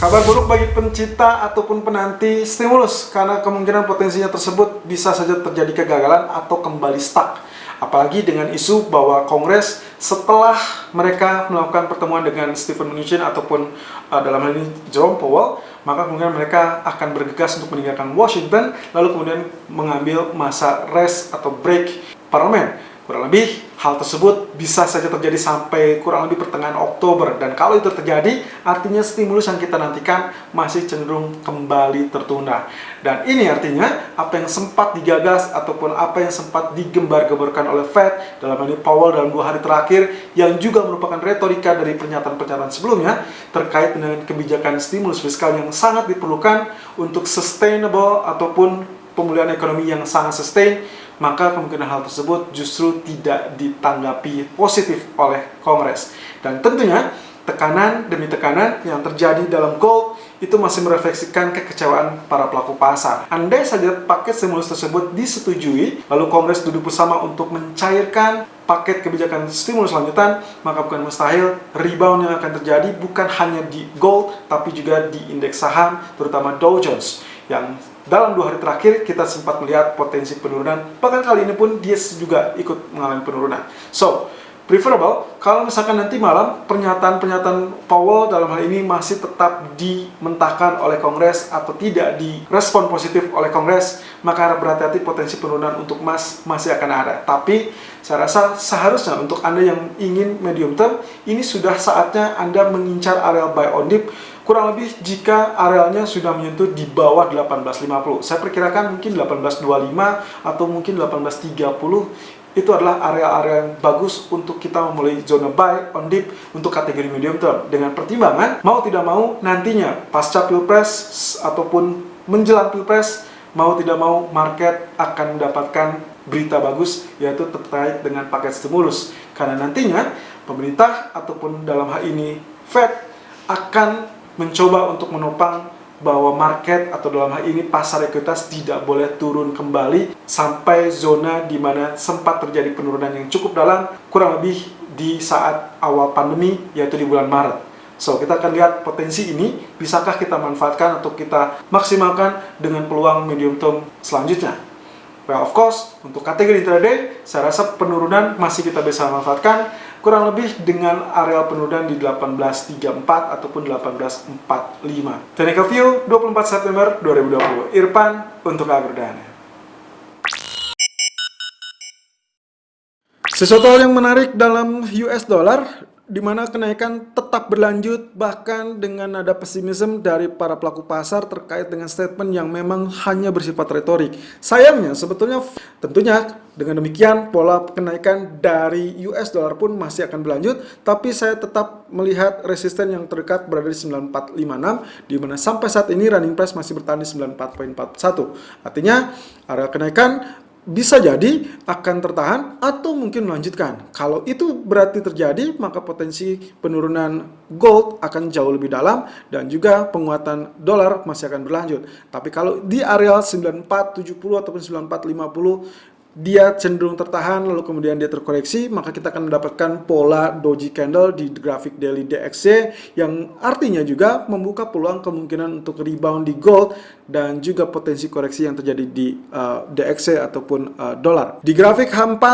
Kabar buruk bagi pencinta ataupun penanti stimulus, karena kemungkinan potensinya tersebut bisa saja terjadi kegagalan atau kembali stuck. Apalagi dengan isu bahwa Kongres setelah mereka melakukan pertemuan dengan Stephen Mnuchin ataupun dalam hal ini Jerome Powell, maka kemungkinan mereka akan bergegas untuk meninggalkan Washington, lalu kemudian mengambil masa rest atau break parlemen. Kurang lebih hal tersebut bisa saja terjadi sampai kurang lebih pertengahan Oktober. Dan kalau itu terjadi, artinya stimulus yang kita nantikan masih cenderung kembali tertunda. Dan ini artinya apa yang sempat digagas ataupun apa yang sempat digembar-gemborkan oleh Fed dalam hal ini Powell dalam 2 hari terakhir, yang juga merupakan retorika dari pernyataan-pernyataan sebelumnya terkait dengan kebijakan stimulus fiskal yang sangat diperlukan untuk sustainable ataupun pemulihan ekonomi yang sangat sustain, maka kemungkinan hal tersebut justru tidak ditanggapi positif oleh Kongres. Dan tentunya tekanan demi tekanan yang terjadi dalam gold itu masih merefleksikan kekecewaan para pelaku pasar. Andai saja paket stimulus tersebut disetujui, lalu Kongres duduk bersama untuk mencairkan paket kebijakan stimulus lanjutan, maka bukan mustahil rebound yang akan terjadi bukan hanya di gold, tapi juga di indeks saham, terutama Dow Jones, yang dalam 2 hari terakhir kita sempat melihat potensi penurunan, bahkan kali ini pun dia juga ikut mengalami penurunan. So, preferable kalau misalkan nanti malam pernyataan-pernyataan Powell dalam hal ini masih tetap dimentahkan oleh Kongres atau tidak direspon positif oleh Kongres, maka harap berhati-hati, potensi penurunan untuk emas masih akan ada. Tapi saya rasa seharusnya untuk Anda yang ingin medium term, ini sudah saatnya Anda mengincar area buy on dip, kurang lebih jika arealnya sudah menyentuh di bawah 1850. Saya perkirakan mungkin 1825 atau mungkin 1830. Itu adalah area-area yang bagus untuk kita memulai zona buy on dip untuk kategori medium term. Dengan pertimbangan, mau tidak mau nantinya pasca Pilpres ataupun menjelang Pilpres, mau tidak mau market akan mendapatkan berita bagus, yaitu terkait dengan paket stimulus. Karena nantinya pemerintah ataupun dalam hal ini Fed akan mencoba untuk menopang bahwa market atau dalam hal ini pasar ekuitas tidak boleh turun kembali sampai zona di mana sempat terjadi penurunan yang cukup dalam, kurang lebih di saat awal pandemi, yaitu di bulan Maret. So, kita akan lihat potensi ini bisakah kita manfaatkan atau kita maksimalkan dengan peluang medium term selanjutnya. Well, of course, untuk kategori intraday, saya rasa penurunan masih kita bisa manfaatkan kurang lebih dengan area penurunan di 1834 ataupun 1845. Technical View 24 September 2020. Irfan untuk Agrodana. Sesuatu hal yang menarik dalam US dollar, di mana kenaikan tetap berlanjut bahkan dengan nada pesimisme dari para pelaku pasar terkait dengan statement yang memang hanya bersifat retorik. Sayangnya sebetulnya tentunya dengan demikian pola kenaikan dari US dollar pun masih akan berlanjut, tapi saya tetap melihat resisten yang terdekat berada di 9456, di mana sampai saat ini running price masih bertahan di 94.41. Artinya area kenaikan bisa jadi akan tertahan atau mungkin melanjutkan. Kalau itu berarti terjadi, maka potensi penurunan gold akan jauh lebih dalam dan juga penguatan dolar masih akan berlanjut. Tapi kalau di area 9470 ataupun 9450 dia cenderung tertahan lalu kemudian dia terkoreksi, maka kita akan mendapatkan pola doji candle di grafik daily DXY yang artinya juga membuka peluang kemungkinan untuk rebound di gold dan juga potensi koreksi yang terjadi di DXY ataupun dolar. Di grafik H4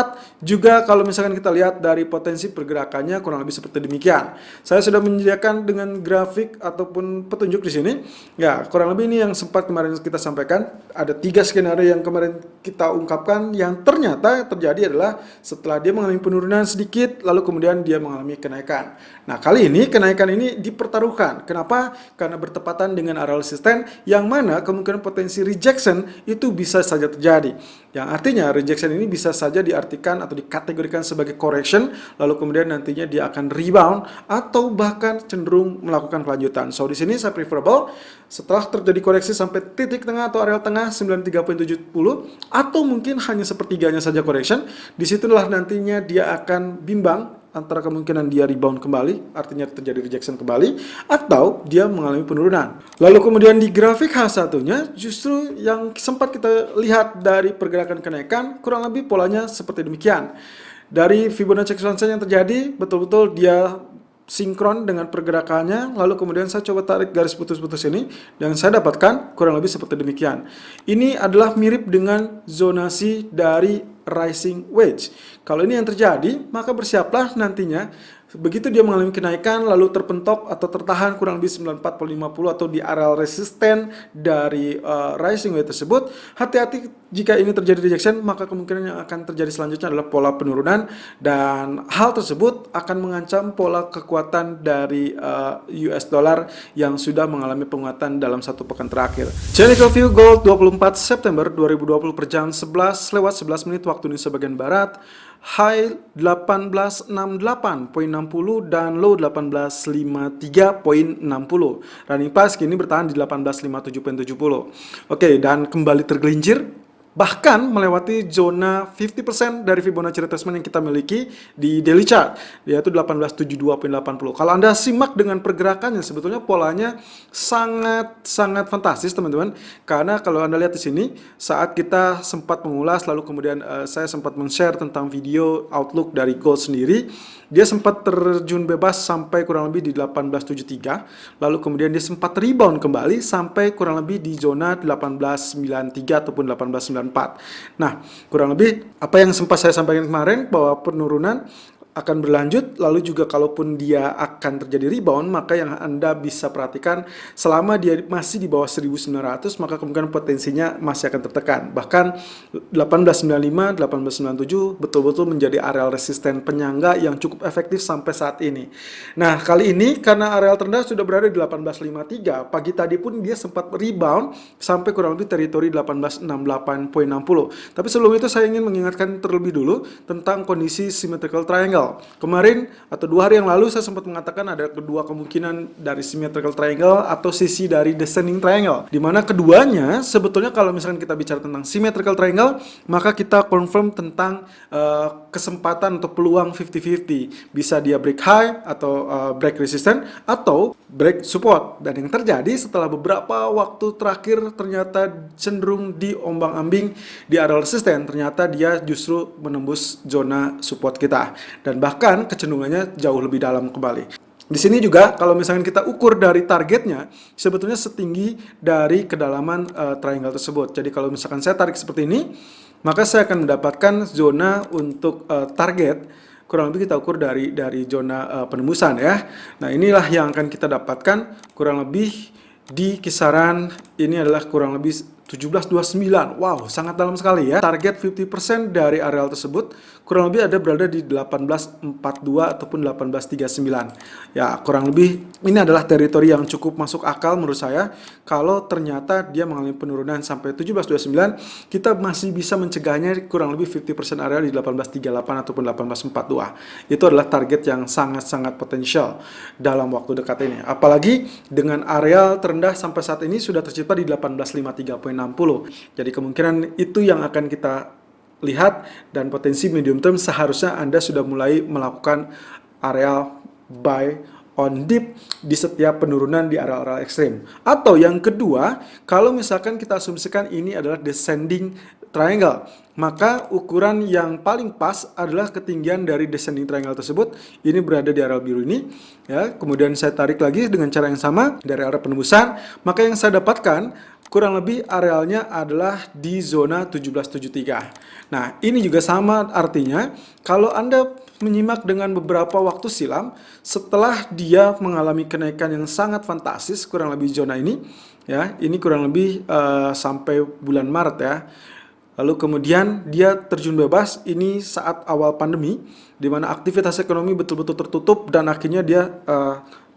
juga kalau misalkan kita lihat dari potensi pergerakannya kurang lebih seperti demikian. Saya sudah menyediakan dengan grafik ataupun petunjuk di sini. Ya, kurang lebih ini yang sempat kemarin kita sampaikan. Ada 3 skenario yang kemarin kita ungkapkan yang ternyata terjadi adalah setelah dia mengalami penurunan sedikit lalu kemudian dia mengalami kenaikan. Nah, kali ini kenaikan ini dipertaruhkan. Kenapa? Karena bertepatan dengan area resisten yang mana kemungkinan potensi rejection itu bisa saja terjadi. Yang artinya rejection ini bisa saja diartikan atau dikategorikan sebagai correction, lalu kemudian nantinya dia akan rebound atau bahkan cenderung melakukan kelanjutan. So, di sini saya preferable setelah terjadi koreksi sampai titik tengah atau area tengah 93.70 atau mungkin hanya sepertiganya saja correction, disitulah nantinya dia akan bimbang antara kemungkinan dia rebound kembali, artinya terjadi rejection kembali, atau dia mengalami penurunan. Lalu kemudian di grafik H1-nya, justru yang sempat kita lihat dari pergerakan kenaikan, kurang lebih polanya seperti demikian. Dari Fibonacci expansion yang terjadi, betul-betul dia sinkron dengan pergerakannya, lalu kemudian saya coba tarik garis putus-putus ini, dan saya dapatkan kurang lebih seperti demikian. Ini adalah mirip dengan zonasi dari rising wedge. Kalau ini yang terjadi, maka bersiaplah nantinya begitu dia mengalami kenaikan lalu terpentok atau tertahan kurang lebih 94,50 atau di areal resisten dari rising wedge tersebut, hati-hati jika ini terjadi rejection, maka kemungkinan yang akan terjadi selanjutnya adalah pola penurunan, dan hal tersebut akan mengancam pola kekuatan dari US dollar yang sudah mengalami penguatan dalam satu pekan terakhir. Technical view gold 24 September 2020 per jam 11:11 waktu Indonesia bagian barat, high 1868.60 dan low 1853.60. Running price kini bertahan di 1857.70. Oke, dan kembali tergelincir bahkan melewati zona 50% dari Fibonacci retracement yang kita miliki di daily chart, yaitu 1872.80. Kalau Anda simak dengan pergerakannya, sebetulnya polanya sangat fantastis teman-teman, karena kalau Anda lihat di sini saat kita sempat mengulas, lalu kemudian saya sempat men-share tentang video outlook dari gold sendiri, dia sempat terjun bebas sampai kurang lebih di 1873, lalu kemudian dia sempat rebound kembali sampai kurang lebih di zona 1893 ataupun 1894. Nah, kurang lebih apa yang sempat saya sampaikan kemarin, bahwa penurunan akan berlanjut, lalu juga kalaupun dia akan terjadi rebound, maka yang Anda bisa perhatikan selama dia masih di bawah 1900, maka kemungkinan potensinya masih akan tertekan. Bahkan 1895, 1897 betul-betul menjadi areal resisten penyangga yang cukup efektif sampai saat ini. Nah, kali ini karena areal terendah sudah berada di 1853, pagi tadi pun dia sempat rebound sampai kurang lebih teritori 1868.60. Tapi sebelum itu saya ingin mengingatkan terlebih dulu tentang kondisi symmetrical triangle. Kemarin atau 2 hari yang lalu saya sempat mengatakan ada kedua kemungkinan dari symmetrical triangle atau sisi dari descending triangle, di mana keduanya sebetulnya kalau misalkan kita bicara tentang symmetrical triangle, maka kita confirm tentang kesempatan atau peluang 50-50, bisa dia break high atau break resistance atau break support. Dan yang terjadi setelah beberapa waktu terakhir ternyata cenderung diombang-ambing di area resisten, ternyata dia justru menembus zona support kita, dan bahkan kecenderungannya jauh lebih dalam kembali. Di sini juga kalau misalnya kita ukur dari targetnya, sebetulnya setinggi dari kedalaman triangle tersebut. Jadi kalau misalkan saya tarik seperti ini, maka saya akan mendapatkan zona untuk target kurang lebih kita ukur dari zona penembusan ya. Nah, inilah yang akan kita dapatkan kurang lebih di kisaran ini adalah kurang lebih 1729. Wow, sangat dalam sekali ya. Target 50% dari areal tersebut kurang lebih ada berada di 1842 ataupun 1839. Ya, kurang lebih ini adalah teritori yang cukup masuk akal menurut saya. Kalau ternyata dia mengalami penurunan sampai 1729, kita masih bisa mencegahnya kurang lebih 50% area di 1838 ataupun 1842. Itu adalah target yang sangat-sangat potensial dalam waktu dekat ini. Apalagi dengan areal terendah sampai saat ini sudah tercipta di 1853.60. Jadi kemungkinan itu yang akan kita lihat, dan potensi medium term seharusnya Anda sudah mulai melakukan area buy on dip di setiap penurunan di area-area ekstrim. Atau yang kedua, kalau misalkan kita asumsikan ini adalah descending triangle, maka ukuran yang paling pas adalah ketinggian dari descending triangle tersebut. Ini berada di area biru ini ya. Kemudian saya tarik lagi dengan cara yang sama dari area penembusan, maka yang saya dapatkan kurang lebih arealnya adalah di zona 1773. Nah, ini juga sama artinya kalau Anda menyimak dengan beberapa waktu silam, setelah dia mengalami kenaikan yang sangat fantastis kurang lebih zona ini ya, ini kurang lebih sampai bulan Maret ya. Lalu kemudian dia terjun bebas ini saat awal pandemi, di mana aktivitas ekonomi betul-betul tertutup dan akhirnya dia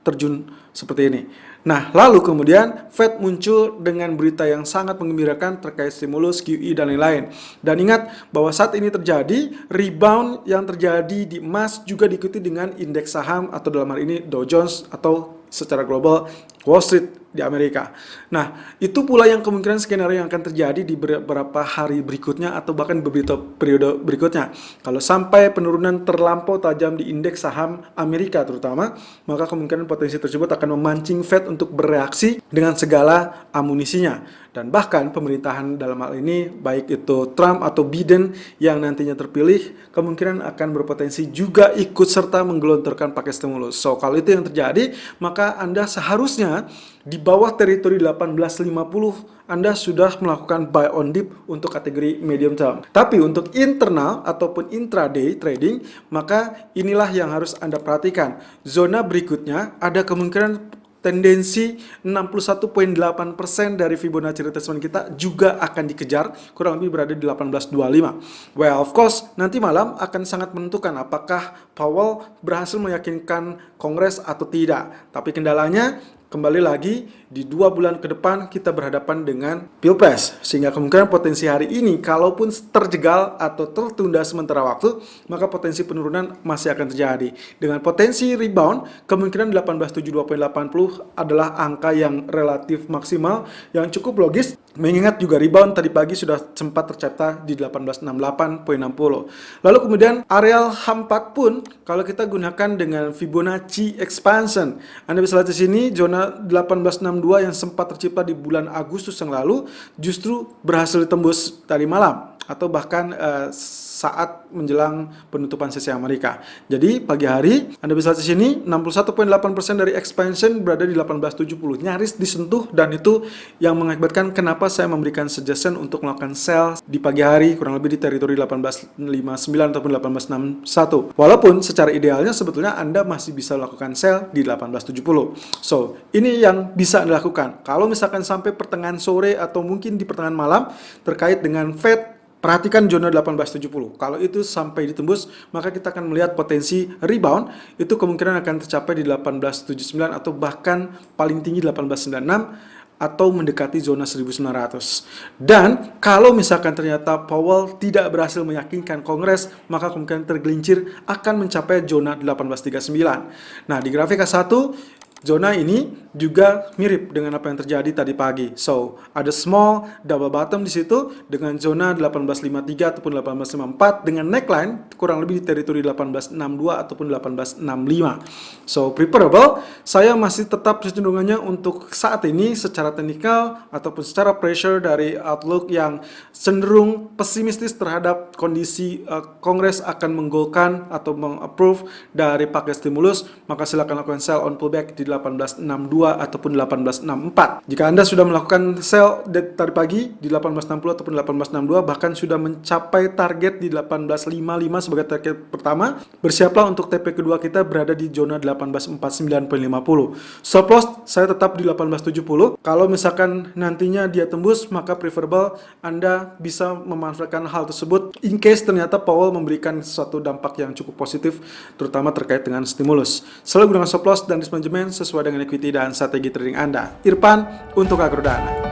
terjun seperti ini. Nah, lalu kemudian Fed muncul dengan berita yang sangat menggembirakan terkait stimulus, QE, dan lain-lain. Dan ingat bahwa saat ini terjadi rebound yang terjadi di emas juga diikuti dengan indeks saham atau dalam hal ini Dow Jones atau secara global Wall Street di Amerika. Nah, itu pula yang kemungkinan skenario yang akan terjadi di beberapa hari berikutnya atau bahkan beberapa periode berikutnya. Kalau sampai penurunan terlampau tajam di indeks saham Amerika terutama, maka kemungkinan potensi tersebut akan memancing Fed untuk bereaksi dengan segala amunisinya. Dan bahkan pemerintahan dalam hal ini, baik itu Trump atau Biden yang nantinya terpilih, kemungkinan akan berpotensi juga ikut serta menggelontorkan paket stimulus. So, kalau itu yang terjadi, maka Anda seharusnya di bawah teritori 1850, Anda sudah melakukan buy on dip untuk kategori medium term. Tapi untuk internal ataupun intraday trading, maka inilah yang harus Anda perhatikan. Zona berikutnya ada kemungkinan tendensi 61,8% dari Fibonacci retracement kita juga akan dikejar, kurang lebih berada di 1825. Well, of course, nanti malam akan sangat menentukan apakah Powell berhasil meyakinkan Kongres atau tidak. Tapi kendalanya, kembali lagi, di 2 bulan ke depan kita berhadapan dengan Pilpres. Sehingga kemungkinan potensi hari ini, kalaupun terjegal atau tertunda sementara waktu, maka potensi penurunan masih akan terjadi. Dengan potensi rebound, kemungkinan 1872,80 adalah angka yang relatif maksimal, yang cukup logis, mengingat juga rebound tadi pagi sudah sempat tercipta di 1868,60. Lalu kemudian areal H4 pun, kalau kita gunakan dengan Fibonacci expansion, Anda bisa lihat di sini, zona 1862 yang sempat tercipta di bulan Agustus yang lalu justru berhasil ditembus tadi malam atau bahkan saat menjelang penutupan sesi Amerika. Jadi pagi hari Anda bisa lihat di sini 61,8% dari expansion berada di 1870, nyaris disentuh, dan itu yang mengakibatkan kenapa saya memberikan suggestion untuk melakukan sell di pagi hari kurang lebih di teritori 1859 ataupun 1861. Walaupun secara idealnya sebetulnya Anda masih bisa melakukan sell di 1870. So, ini yang bisa Anda lakukan. Kalau misalkan sampai pertengahan sore atau mungkin di pertengahan malam terkait dengan Fed, perhatikan zona 1870. Kalau itu sampai ditembus, maka kita akan melihat potensi rebound. Itu kemungkinan akan tercapai di 1879 atau bahkan paling tinggi 1896 atau mendekati zona 1900. Dan kalau misalkan ternyata Powell tidak berhasil meyakinkan Kongres, maka kemungkinan tergelincir akan mencapai zona 1839. Nah, di grafik K1, zona ini juga mirip dengan apa yang terjadi tadi pagi. So, ada small double bottom di situ dengan zona 1853 ataupun 1854 dengan neckline kurang lebih di teritori 1862 ataupun 1865. So, preferable, saya masih tetap kecenderungannya untuk saat ini secara teknikal ataupun secara pressure dari outlook yang cenderung pesimistis terhadap kondisi Kongres akan menggolkan atau mengapprove dari paket stimulus, maka silakan lakukan sell on pullback di 1862 ataupun 1864. Jika Anda sudah melakukan sell tadi pagi di 1860 ataupun 1862, bahkan sudah mencapai target di 1855 sebagai target pertama, bersiaplah untuk TP kedua kita berada di zona 1849,50. Stop loss saya tetap di 1870. Kalau misalkan nantinya dia tembus, maka preferable Anda bisa memanfaatkan hal tersebut in case ternyata Powell memberikan suatu dampak yang cukup positif, terutama terkait dengan stimulus. Selalu gunakan stop loss dan risk management sesuai dengan equity dan strategi trading Anda. Irfan untuk Agrodana.